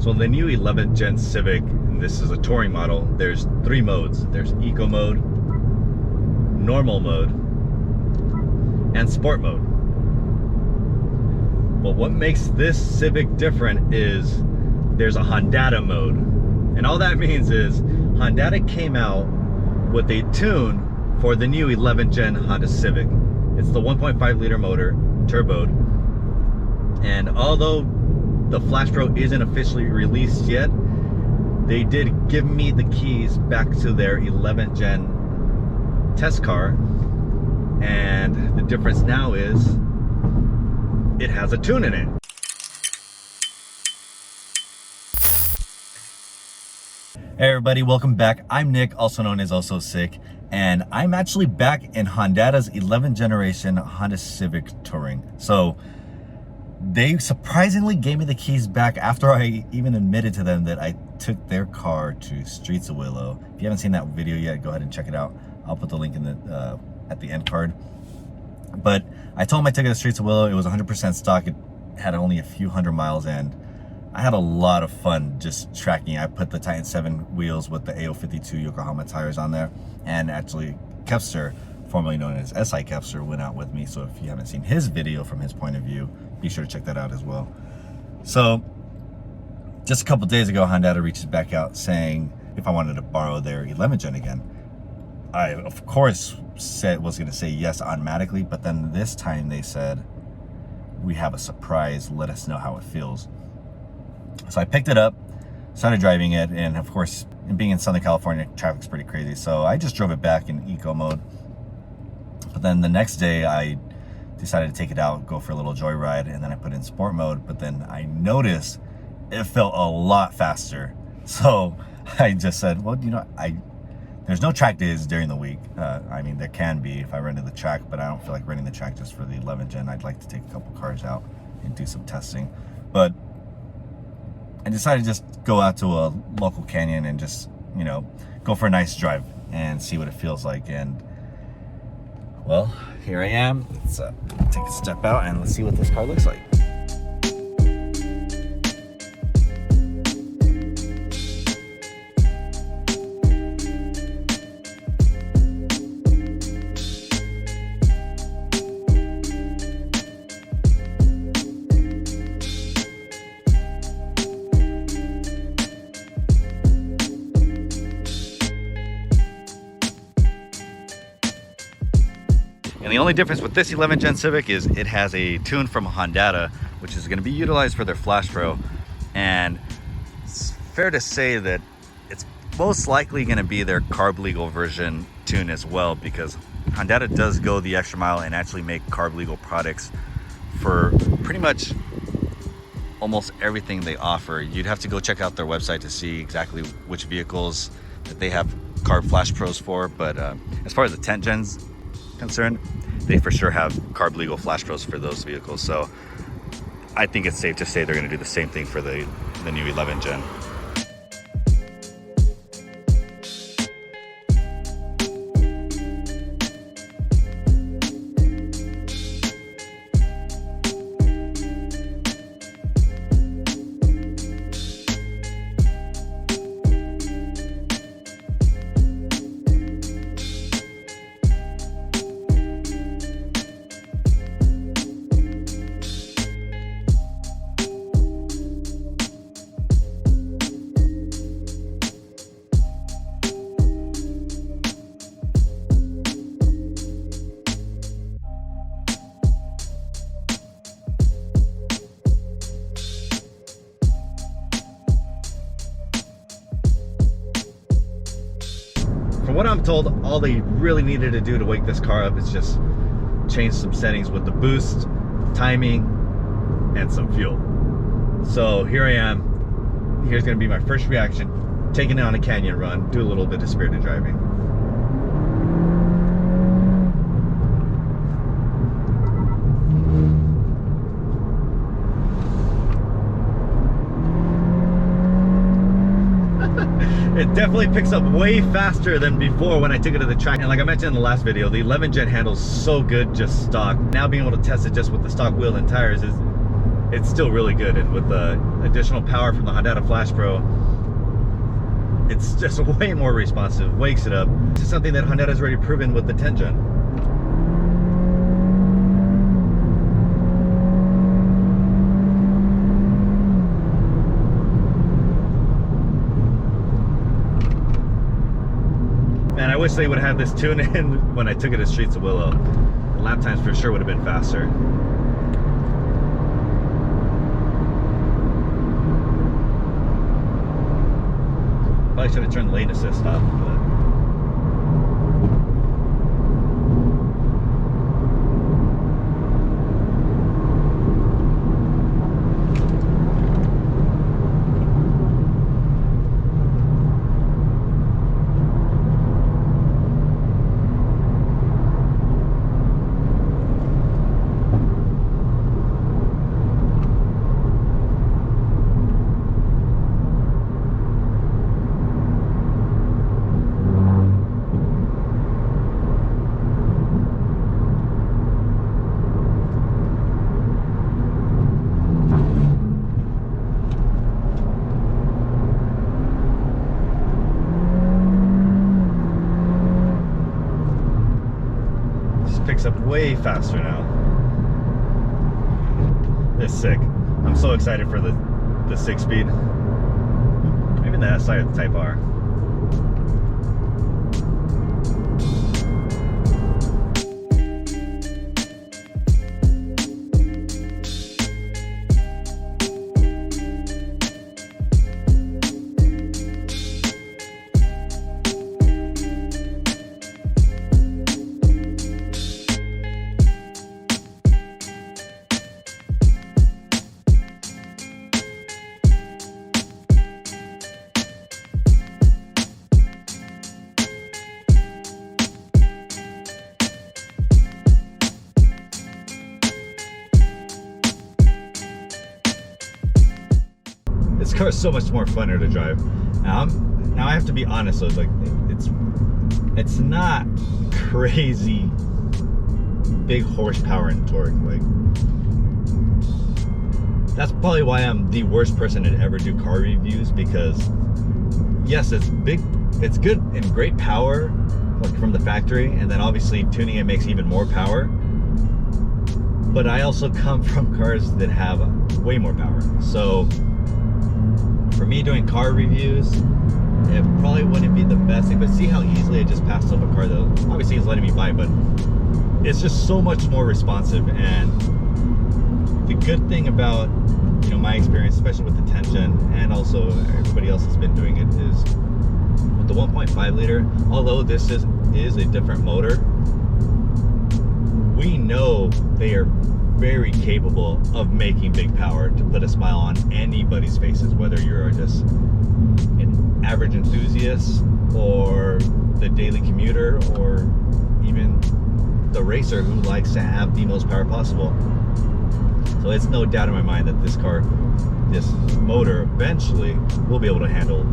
So in the new 11th Gen Civic, and this is a touring model, there's 3 modes. There's Eco mode, Normal mode, and Sport mode. But what makes this Civic different is there's a Hondata mode. And all that means is Hondata came out with a tune for the new 11th Gen Honda Civic. It's the 1.5 liter motor, turboed. And although the Flash Pro isn't officially released yet, they did give me the keys back to their 11th Gen test car. And the difference now is it has a tune in it. Hey everybody, welcome back. I'm Nick, also known as Also Sick, and I'm actually back in Hondata's 11th generation Honda Civic Touring. So they surprisingly gave me the keys back after I even admitted to them that I took their car to Streets of Willow. If you haven't seen that video yet, go ahead and check it out. I'll put the link in the at the end card. But I told them I took it to Streets of Willow. It was 100% stock. It had only a few hundred miles, and I had a lot of fun just tracking. I put the Titan 7 wheels with the AO52 Yokohama tires on there, and actually Kepster, formerly known as SI Kepster, went out with me. So if you haven't seen his video from his point of view, be sure to check that out as well. So just a couple days ago, Hondata reached back out saying if I wanted to borrow their 11th Gen again. I, of course, was going to say yes automatically, but then this time they said, we have a surprise, let us know how it feels. So I picked it up, started driving it, and of course, being in Southern California, traffic's pretty crazy, so I just drove it back in eco mode. But then the next day, I decided to take it out, go for a little joyride, and then I put it in sport mode, but then I noticed it felt a lot faster. So I just said, well, you know, there's no track days during the week. I mean, there can be if I run to the track, but I don't feel like running the track just for the 11th Gen. I'd like to take a couple cars out and do some testing. But I decided to just go out to a local canyon and just, you know, go for a nice drive and see what it feels like. And well, here I am. Let's take a step out and let's see what this car looks like. And the only difference with this 11th Gen Civic is it has a tune from Hondata, which is going to be utilized for their Flash Pro. And it's fair to say that it's most likely going to be their carb legal version tune as well, because Hondata does go the extra mile and actually make carb legal products for pretty much almost everything they offer. You'd have to go check out their website to see exactly which vehicles that they have carb Flash Pros for. But as far as the 10th Gen's concerned, they for sure have carb legal Flash Pros for those vehicles. So I think it's safe to say they're going to do the same thing for the new 11th Gen. From what I'm told, all they really needed to do to wake this car up is just change some settings with the boost, timing, and some fuel. So here I am. Here's going to be my first reaction. Taking it on a canyon run, do a little bit of spirited driving. It definitely picks up way faster than before when I took it to the track. And like I mentioned in the last video, the 11th Gen handles so good just stock. Now being able to test it just with the stock wheel and tires is it's still really good. And with the additional power from the Hondata Flash Pro, it's just way more responsive, wakes it up. This is something that Hondata's already proven with the 10 Gen. Man, I wish they would have this tune in when I took it to Streets of Willow. The lap times for sure would have been faster. Probably should have turned lane assist off, but picks up way faster now. It's sick. I'm so excited for the 6-speed. Even the SI or the Type R. This car is so much more funner to drive. Now I have to be honest, though, like it's not crazy big horsepower and torque. Like, that's probably why I'm the worst person to ever do car reviews, because yes, it's big, it's good and great power, like from the factory, and then obviously tuning it makes even more power. But I also come from cars that have way more power. So for me, doing car reviews, it probably wouldn't be the best thing. But see how easily I just passed up a car that obviously is letting me buy, but it's just so much more responsive. And the good thing about, you know, my experience, especially with the 10 Gen, and also everybody else that's been doing it, is with the 1.5 liter, although this is a different motor, we know they are very capable of making big power to put a smile on anybody's faces, whether you're just an average enthusiast or the daily commuter or even the racer who likes to have the most power possible. So it's no doubt in my mind that this car, this motor, eventually will be able to handle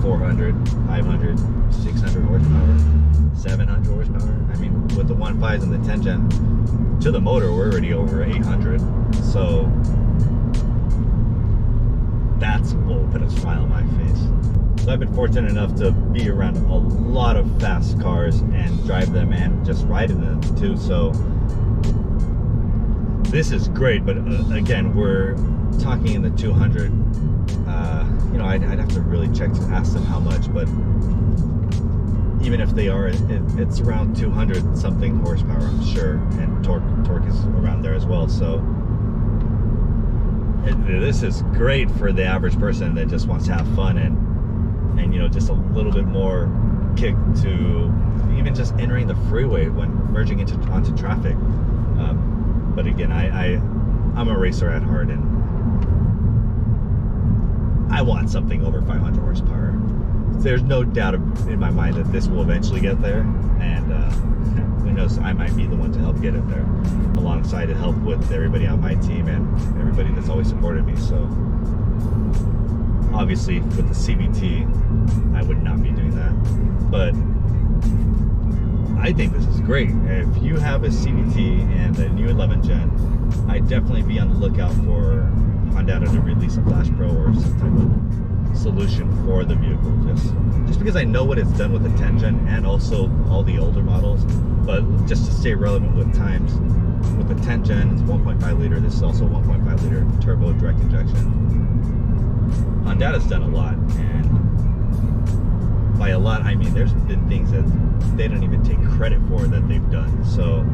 400, 500, 600 horsepower, 700 horsepower. I mean, with the 1.5s and the 10 Gen, to the motor, we're already over 800. So that's what will put a smile on my face. So I've been fortunate enough to be around a lot of fast cars and drive them and just ride in them too. So this is great, but again, we're talking in the 200. You know, I'd have to really check to ask them how much, but even if they are, it's around 200 something horsepower, I'm sure, and torque is around there as well. So this is great for the average person that just wants to have fun and you know, just a little bit more kick to even just entering the freeway when merging onto traffic. But again, I'm a racer at heart, and I want something over 500 horsepower. There's no doubt in my mind that this will eventually get there, and who knows, I might be the one to help get it there, alongside to help with everybody on my team and everybody that's always supported me. So obviously with the CVT, I would not be doing that, but I think this is great. If you have a CVT and a new 11 Gen, I'd definitely be on the lookout for Hondata to release a Flash Pro or some type of solution for the vehicle, just because I know what it's done with the 10 gen and also all the older models, but just to stay relevant with times. With the 10 gen, it's 1.5 liter. This is also 1.5 liter turbo direct injection. Hondata's done a lot, and by a lot I mean there's been things that they don't even take credit for that they've done. So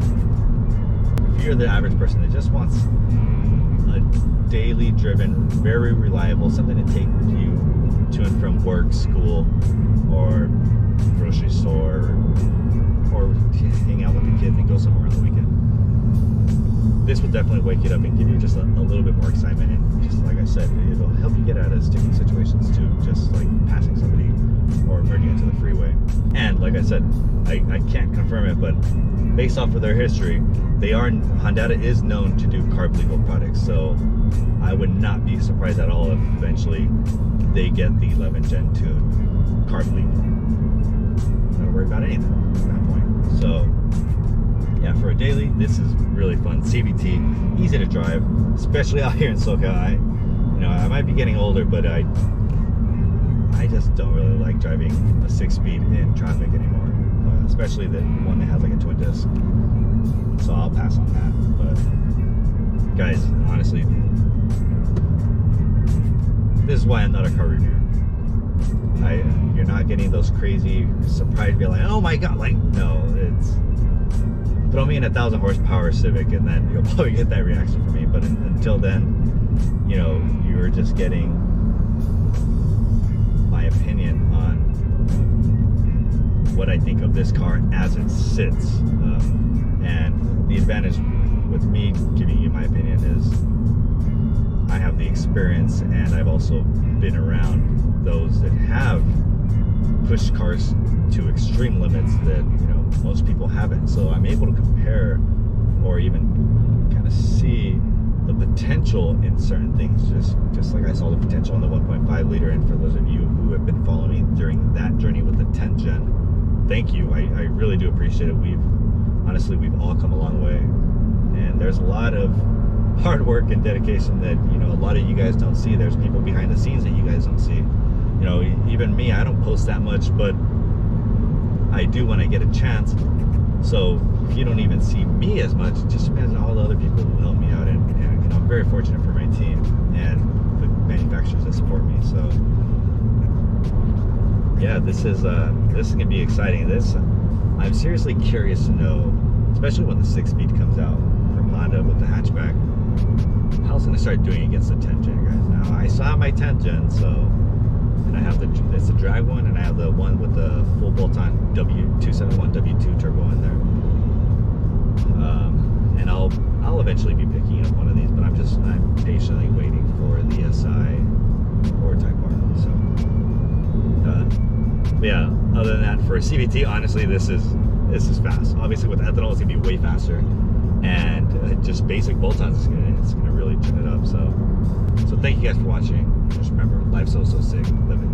if you're the average person that just wants a daily driven, very reliable, something to take you to and from work, school, or grocery store, or hang out with the kids and go somewhere on the weekend, this will definitely wake it up and give you just a little bit more excitement. And just like I said, it'll help you get out of sticky situations too, just like passing somebody or merging into the freeway. And like I said, I can't confirm it, but based off of their history, Hondata is known to do carb legal products. So I would not be surprised at all if eventually they get the 11 Gen 2 carb legal. Don't worry about anything at that point. So yeah, for a daily, this is really fun. CVT, easy to drive, especially out here in SoCal. I might be getting older, but I just don't really like driving a 6-speed in traffic anymore, especially the one that has like a twin disc. So I'll pass on that. But guys, honestly, this is why I'm not a car reviewer. You're not getting those crazy surprise, be like, oh my god, like, no, it's throw me in a 1,000 horsepower Civic and then you'll probably get that reaction from me. But until then, you're just getting my opinion on what I think of this car as it sits. And the advantage with me giving you my opinion is I have the experience, and I've also been around those that have pushed cars to extreme limits that most people haven't. So I'm able to compare or even kind of see the potential in certain things, just like I saw the potential in the 1.5 liter. And for those of you who have been following me during that journey with the 10 gen, thank you. I really do appreciate it. We've all come a long way, and there's a lot of hard work and dedication that a lot of you guys don't see. There's people behind the scenes that you guys don't see. Even me, I don't post that much, but I do when I get a chance. So if you don't even see me as much, it just depends on all the other people who help me out, and I'm very fortunate for my team and the manufacturers that support me. So yeah, this is gonna be exciting. I'm seriously curious to know, especially when the 6-speed comes out from Honda with the hatchback, how it's gonna start doing against the 10 gen, guys. Now I still have my 10 gen, so, and I have it's the drag one, and I have the one with the full bolt-on W271 W2 turbo in there. And I'll eventually be picking up one of these, but I'm patiently waiting for the SI or Type R. So but yeah, other than that, for a CVT, honestly, this is fast. Obviously with ethanol it's gonna be way faster, and just basic bolt-ons it's gonna really turn it up. So thank you guys for watching. Just remember, life's so sick, live it.